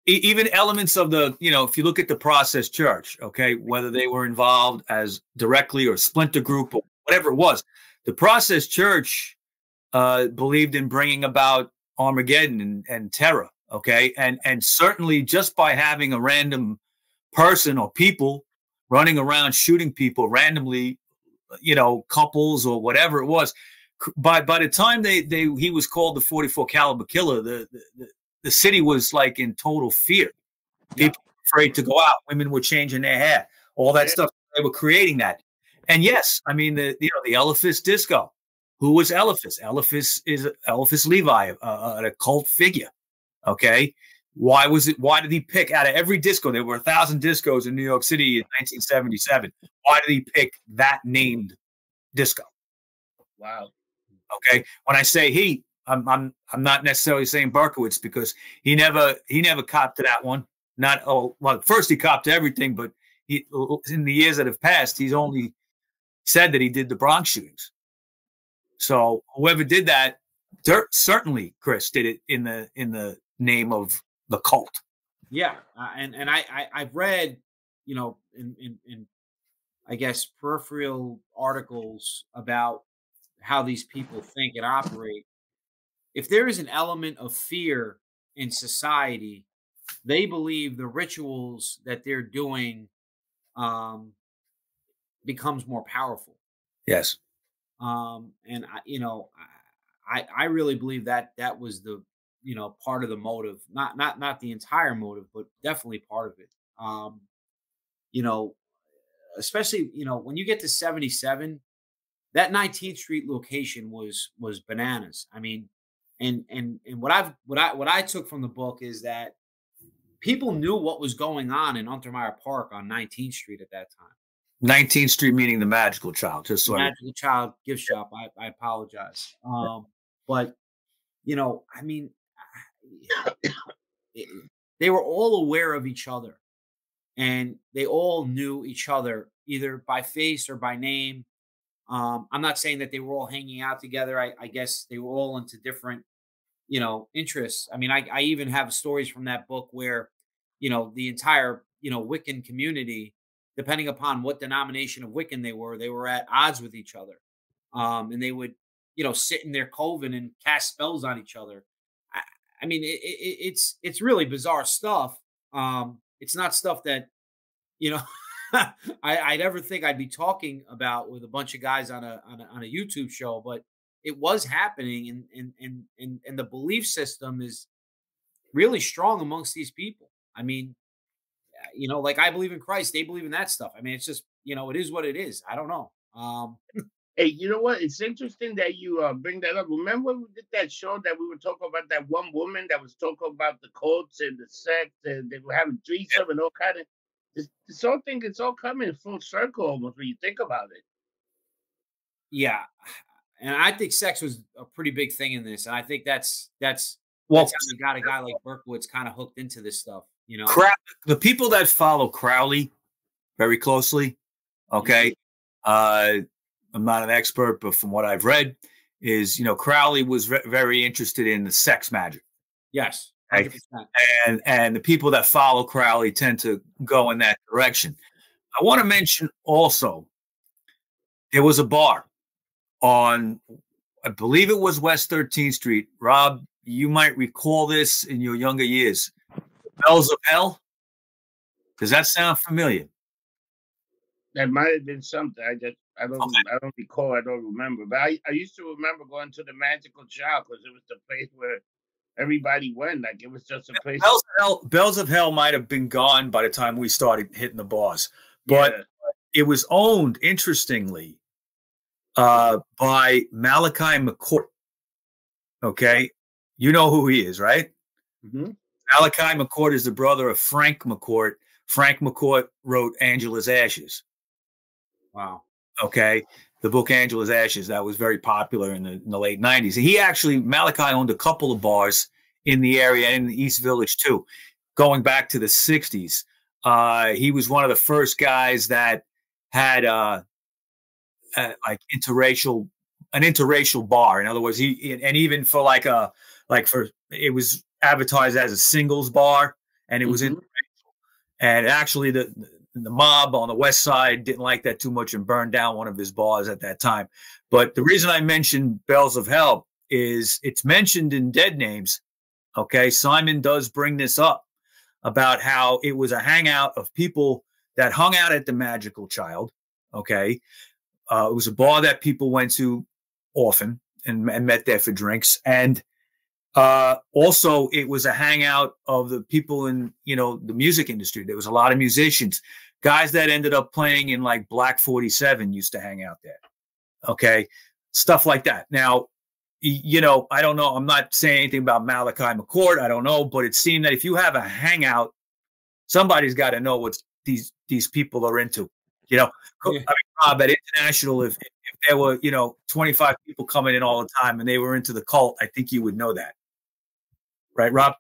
A: even elements of the, if you look at the Process Church, okay, whether they were involved as directly or splinter group or whatever it was, the Process Church believed in bringing about Armageddon and terror, okay, and certainly just by having a random person or people running around shooting people randomly, couples or whatever it was. By the time he was called the 44 caliber killer, the city was like in total fear. People were afraid to go out. Women were changing their hair. All that stuff. They were creating that. And yes, I mean the Eliphas disco. Who was Eliphas? Eliphas is Eliphas Levi, a cult figure. Okay. Why did he pick out of every disco? There were 1,000 discos in New York City in 1977. Why did he pick that named disco?
D: Wow.
A: Okay. When I say he, I'm not necessarily saying Berkowitz, because he never copped to that one. First he copped to everything, but in the years that have passed, he's only said that he did the Bronx shootings. So whoever did that, certainly Chris did it in the name of the cult.
B: Yeah, and I've read, in I guess peripheral articles about how these people think and operate. If there is an element of fear in society, they believe the rituals that they're doing becomes more powerful.
A: Yes.
B: And I really believe that was the part of the motive, not the entire motive, but definitely part of it. Especially when you get to 77, that 19th Street location was bananas. I mean, And what I took from the book is that people knew what was going on in Untermeyer Park on 19th Street at that time.
A: 19th Street, meaning the Magical Child. Just so
B: Magical Child gift shop. I apologize. But you know, I mean, they were all aware of each other, and they all knew each other either by face or by name. I'm not saying that they were all hanging out together. I guess they were all into different, you know, interests. I mean, I even have stories from that book where, you know, the entire, you know, Wiccan community, depending upon what denomination of Wiccan they were at odds with each other. And they would, you know, sit in their coven and cast spells on each other. I mean, it's really bizarre stuff. It's not stuff that, you know, I'd ever think I'd be talking about with a bunch of guys on a YouTube show, but it was happening, and the belief system is really strong amongst these people. I mean, you know, like I believe in Christ, they believe in that stuff. I mean, it's just, you know, it is what it is. I don't know.
D: Hey, you know what? It's interesting that you bring that up. Remember when we did that show that we were talking about that one woman that was talking about the cults and the sex, and they were having threesome and all kind of this whole thing. It's all coming full circle almost when you think about it.
B: Yeah, and I think sex was a pretty big thing in this, and I think that's
A: Well,
B: how you got a guy like Berkowitz kind of hooked into this stuff. You know,
A: the people that follow Crowley very closely, okay. I'm not an expert, but from what I've read, is, you know, Crowley was very interested in the sex magic.
B: Yes,
A: okay? And the people that follow Crowley tend to go in that direction. I want to mention also there was a bar on, I believe it was West 13th Street. Rob, you might recall this in your younger years. Bells of Hell. Does that sound familiar?
D: That might have been something. I don't recall. I don't remember. But I used to remember going to the Magical Child because it was the place where everybody went. Like it was just a place.
A: Bells of Hell might have been gone by the time we started hitting the bars, but it was owned, interestingly, by Malachi McCourt. Okay, you know who he is, right?
D: Mm-hmm.
A: Malachi McCourt is the brother of Frank McCourt. Frank McCourt wrote Angela's Ashes.
B: Wow.
A: Okay. The book Angela's Ashes, that was very popular in the late 90s. And he actually, Malachi owned a couple of bars in the area, in the East Village too, going back to the 60s. He was one of the first guys that had like an interracial bar. In other words, even for it was advertised as a singles bar, and it was interracial. And actually the mob on the west side didn't like that too much and burned down one of his bars at that time. But the reason I mentioned Bells of Hell is it's mentioned in Dead Names. Okay. Simon does bring this up about how it was a hangout of people that hung out at the Magical Child. Okay. It was a bar that people went to often and met there for drinks. And also it was a hangout of the people in, you know, the music industry. There was a lot of musicians, guys that ended up playing in like Black 47 used to hang out there. Okay. Stuff like that. Now, you know, I don't know. I'm not saying anything about Malachi McCourt. I don't know, but it seemed that if you have a hangout, somebody's got to know what these people are into, you know. I mean, Rob, at International, if there were, you know, 25 people coming in all the time and they were into the cult, I think you would know that. Right, Rob?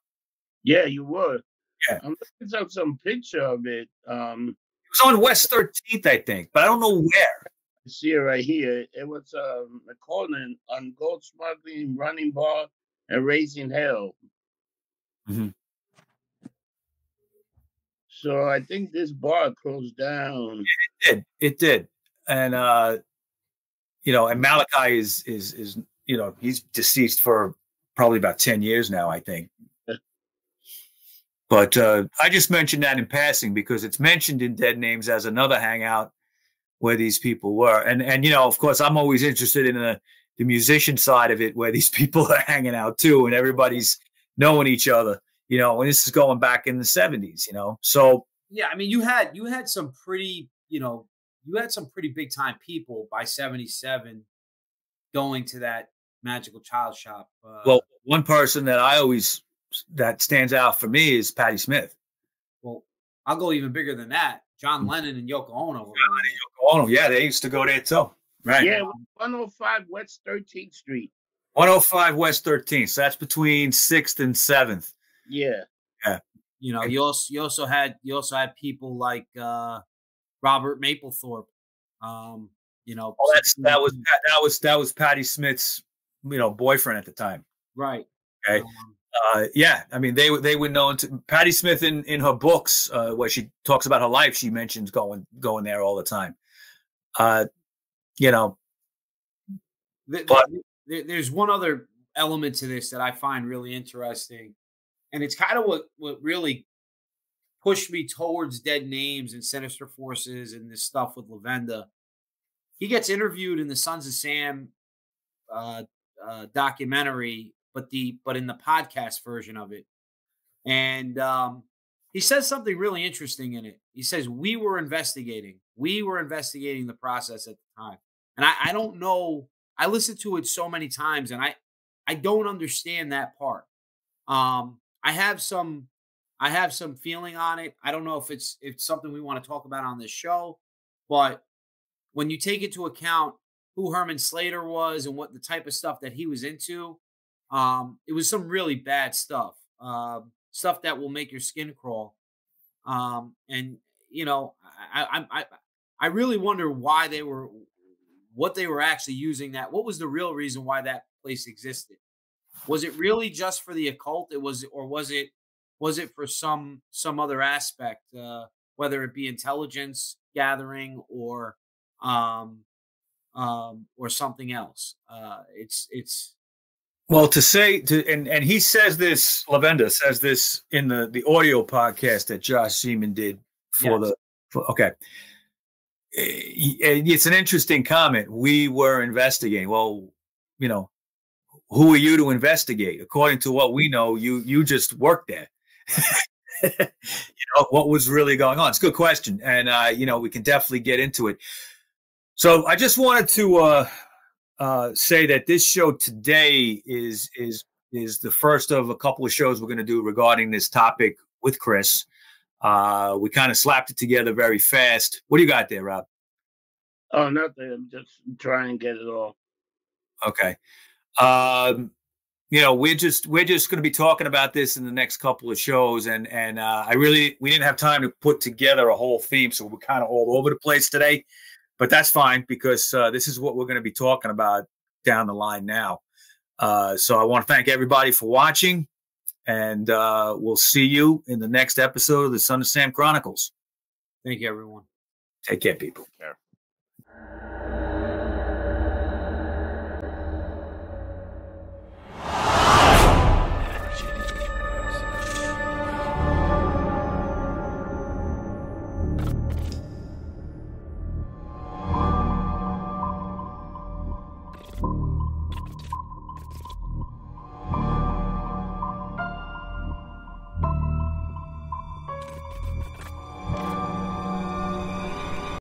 D: Yeah, you would.
A: Yeah.
D: I'm looking up some picture of it.
A: It was on West 13th, I think, but I don't know where.
D: I see it right here. It was McCollin on gold smuggling, running bar, and raising hell.
A: Mm-hmm.
D: So I think this bar closed down.
A: It did. And you know, and Malachi is you know, he's deceased for probably about 10 years now, I think. But I just mentioned that in passing because it's mentioned in Dead Names as another hangout where these people were. And you know, of course, I'm always interested in the musician side of it, where these people are hanging out too, and everybody's knowing each other, you know, and this is going back in the 70s, you know. So
B: yeah, I mean, you had some pretty, you know, you had some pretty big time people by 77 going to that Magical Child Shop.
A: Well, one person that stands out for me is Patti Smith.
B: Well, I'll go even bigger than that. John Lennon and Yoko Ono.
A: Yeah, they used to go there too. Right.
D: Yeah, 105 West 13th Street.
A: 105 West 13th. So that's between 6th and 7th.
D: Yeah.
A: Yeah.
B: You know, you also had people like Robert Mapplethorpe. You know,
A: that was Patti Smith's, you know, boyfriend at the time.
B: Right.
A: Okay. Yeah, I mean, they were known to Patti Smith in her books, where she talks about her life. She mentions going there all the time. You know, but
B: there's one other element to this that I find really interesting, and it's kind of what really pushed me towards Dead Names and Sinister Forces and this stuff with Lavenda. He gets interviewed in the Sons of Sam documentary, but in the podcast version of it, and he says something really interesting in it. He says we were investigating the process at the time, and I don't know. I listened to it so many times, and I don't understand that part. I have some feeling on it. I don't know if it's something we want to talk about on this show, but when you take into account who Herman Slater was and what the type of stuff that he was into, it was some really bad stuff, stuff that will make your skin crawl. And you know, I really wonder what they were actually using that. What was the real reason why that place existed? Was it really just for the occult? Was it for some other aspect, whether it be intelligence gathering or something else? It's
A: well, and he says this. Lavenda says this in the audio podcast that Josh Seaman did okay. It's an interesting comment. We were investigating. Well, you know, who are you to investigate? According to what we know, you just worked there. You know, what was really going on? It's a good question, and you know, we can definitely get into it. So I just wanted to say that this show today is the first of a couple of shows we're going to do regarding this topic with Chris. We kind of slapped it together very fast. What do you got there, Rob?
D: Oh, nothing. I'm just trying to get it all.
A: Okay. You know, we're just going to be talking about this in the next couple of shows, and we didn't have time to put together a whole theme, so we're kind of all over the place today. But that's fine, because this is what we're going to be talking about down the line now. So I want to thank everybody for watching, and we'll see you in the next episode of the Son of Sam Chronicles.
B: Thank you, everyone.
A: Take care, people.
C: Yeah.